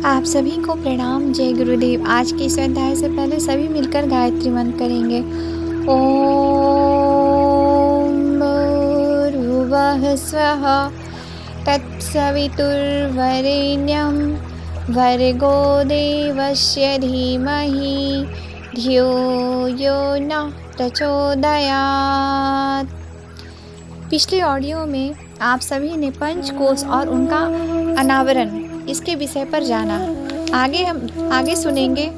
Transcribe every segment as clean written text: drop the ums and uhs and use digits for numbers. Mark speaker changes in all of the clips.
Speaker 1: आप सभी को प्रणाम। जय गुरुदेव। आज के इस अध्याय से पहले सभी मिलकर गायत्री मंत्र करेंगे। ओम भूर्भुवः स्वः तत्सवितुर्वरेण्यं भर्गो देवस्य धीमहि धियो यो नः प्रचोदयात्। पिछले ऑडियो में आप सभी ने पंचकोश और उनका अनावरण इसके विषय पर जाना। आगे सुनेंगे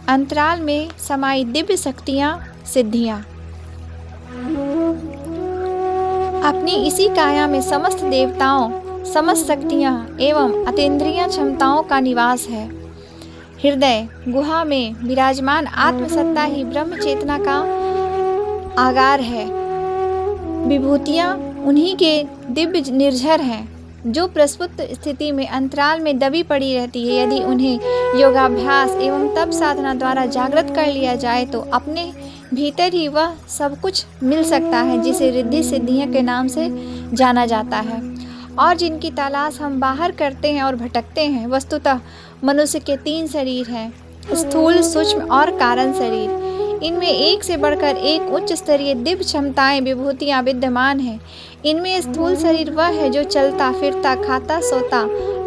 Speaker 1: अंतराल में समाई दिव्य शक्तियाँ सिद्धियाँ। अपनी इसी काया में समस्त देवताओं, समस्त शक्तियाँ एवं अतीन्द्रिय क्षमताओं का निवास है। हृदय गुहा में विराजमान आत्मसत्ता ही ब्रह्म चेतना का आगार है। विभूतियाँ उन्हीं के दिव्य निर्झर हैं जो प्रस्फुट स्थिति में अंतराल में दबी पड़ी रहती है। यदि उन्हें योगाभ्यास एवं तप साधना द्वारा जागृत कर लिया जाए तो अपने भीतर ही वह सब कुछ मिल सकता है जिसे रिद्धि सिद्धियाँ के नाम से जाना जाता है और जिनकी तलाश हम बाहर करते हैं और भटकते हैं। वस्तुतः मनुष्य के 3 शरीर हैं, स्थूल, सूक्ष्म और कारण शरीर। इनमें एक से बढ़कर एक उच्च स्तरीय दिव्य क्षमताएं, विभूतियां विद्यमान हैं। इनमें स्थूल शरीर वह है जो चलता फिरता, खाता सोता,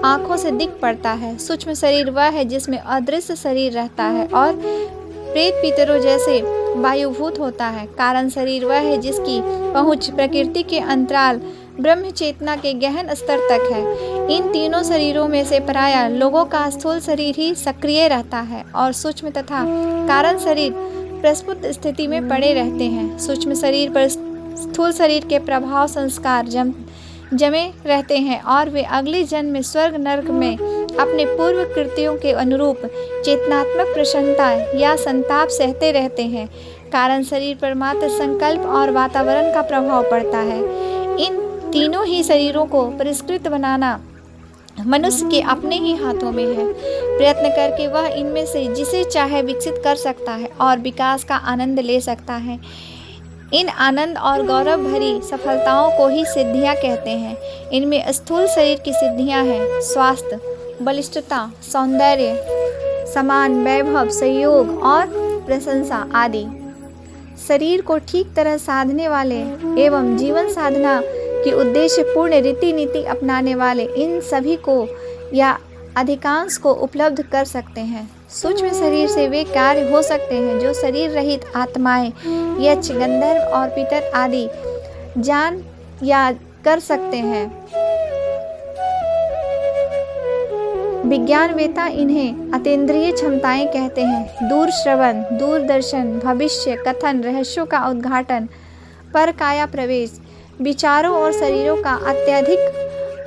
Speaker 1: आँखों से दिख पड़ता है। सूक्ष्म शरीर वह है जिसमें अदृश्य शरीर रहता है और प्रेत पितरों जैसे वायुभूत होता है। कारण शरीर वह है जिसकी पहुँच प्रकृति के अंतराल ब्रह्म चेतना के गहन स्तर तक है। इन तीनों शरीरों में से प्रायः लोगों का स्थूल शरीर ही सक्रिय रहता है और सूक्ष्म तथा कारण शरीर प्रस्फुट स्थिति में पड़े रहते हैं। सूक्ष्म शरीर पर स्थूल शरीर के प्रभाव संस्कार जमे रहते हैं और वे अगले जन्म में स्वर्ग नरक में अपने पूर्व कृत्यों के अनुरूप चेतनात्मक प्रसन्नता या संताप सहते रहते हैं। कारण शरीर पर मात्र संकल्प और वातावरण का प्रभाव पड़ता है। इन तीनों ही शरीरों को परिष्कृत बनाना मनुष्य के अपने ही हाथों में है। प्रयत्न करके वह इनमें से जिसे चाहे विकसित कर सकता है और विकास का आनंद ले सकता है। इन आनंद और गौरव भरी सफलताओं को ही सिद्धियां कहते हैं। इनमें स्थूल शरीर की सिद्धियां हैं स्वास्थ्य, बलिष्ठता, सौंदर्य, समान वैभव, सहयोग और प्रशंसा आदि। शरीर को ठीक तरह साधने वाले एवं जीवन साधना कि उद्देश्य पूर्ण रीति नीति अपनाने वाले इन सभी को या अधिकांश को उपलब्ध कर सकते हैं। सूक्ष्म शरीर से वे कार्य हो सकते हैं जो शरीर रहित आत्माएं, यक्ष, गंधर्व और पितर आदि जान या कर सकते हैं। विज्ञानवेत्ता इन्हें अतीन्द्रिय क्षमताएं कहते हैं। दूर श्रवण, दूरदर्शन, भविष्य कथन, रहस्यों का उद्घाटन, पर काया प्रवेश, विचारों और शरीरों का अत्यधिक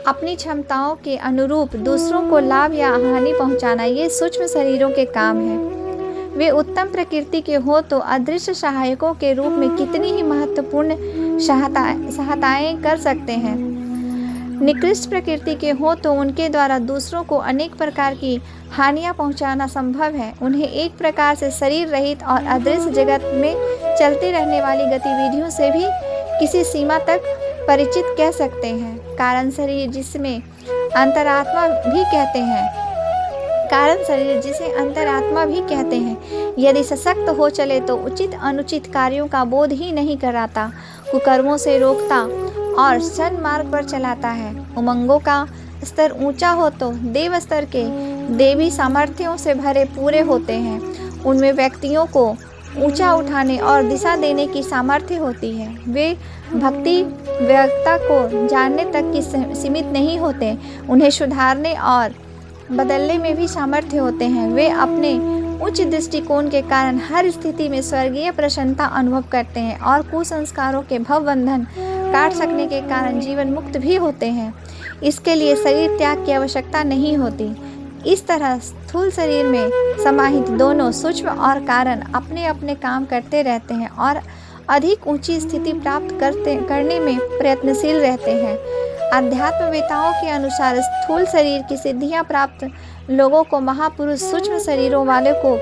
Speaker 1: अपनी क्षमताओं के अनुरूप दूसरों को लाभ या हानि पहुंचाना, ये सूक्ष्म शरीरों के काम हैं। वे उत्तम प्रकृति के हो तो अदृश्य सहायकों के रूप में कितनी ही महत्वपूर्ण सहायताएं कर सकते हैं। निकृष्ट प्रकृति के हो तो उनके द्वारा दूसरों को अनेक प्रकार की हानियां पहुंचाना संभव है। उन्हें एक प्रकार से शरीर रहित और अदृश्य जगत में चलती रहने वाली गतिविधियों से भी किसी सीमा तक परिचित कह सकते हैं। कारण शरीर जिसमें अंतरात्मा भी कहते हैं, कारण शरीर जिसे अंतरात्मा भी कहते हैं, यदि सशक्त हो चले तो उचित अनुचित कार्यों का बोध ही नहीं कराता, कुकर्मों से रोकता और सन्मार्ग पर चलाता है। उमंगों का स्तर ऊंचा हो तो देव स्तर के देवी सामर्थ्यों से भरे पूरे होते हैं। उनमें व्यक्तियों को ऊंचा उठाने और दिशा देने की सामर्थ्य होती है। वे भक्ति व्यक्ता को जानने तक की सीमित नहीं होते, उन्हें सुधारने और बदलने में भी सामर्थ्य होते हैं। वे अपने उच्च दृष्टिकोण के कारण हर स्थिति में स्वर्गीय प्रसन्नता अनुभव करते हैं और कुसंस्कारों के भवबंधन काट सकने के कारण जीवन मुक्त भी होते हैं। इसके लिए शरीर त्याग की आवश्यकता नहीं होती। इस तरह स्थूल शरीर में समाहित दोनों सूक्ष्म और कारण अपने अपने काम करते रहते हैं और अधिक ऊंची स्थिति प्राप्त करने में प्रयत्नशील रहते हैं। अध्यात्मवेताओं के अनुसार स्थूल शरीर की सिद्धियां प्राप्त लोगों को महापुरुष, सूक्ष्म शरीरों वाले को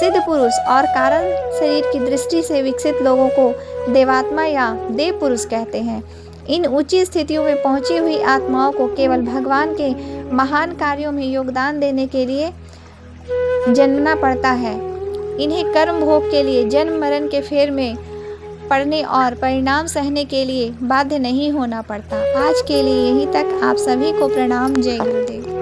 Speaker 1: सिद्ध पुरुष और कारण शरीर की दृष्टि से विकसित लोगों को देवात्मा या देव पुरुष कहते हैं। इन ऊंची स्थितियों में पहुंची हुई आत्माओं को केवल भगवान के महान कार्यों में योगदान देने के लिए जन्मना पड़ता है। इन्हें कर्म भोग के लिए जन्म मरण के फेर में पड़ने और परिणाम सहने के लिए बाध्य नहीं होना पड़ता। आज के लिए यहीं तक। आप सभी को प्रणाम। जय गुरुदेव।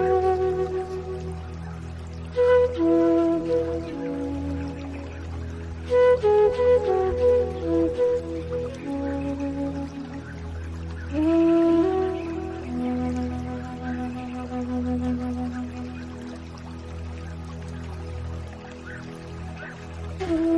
Speaker 2: Mm-hmm.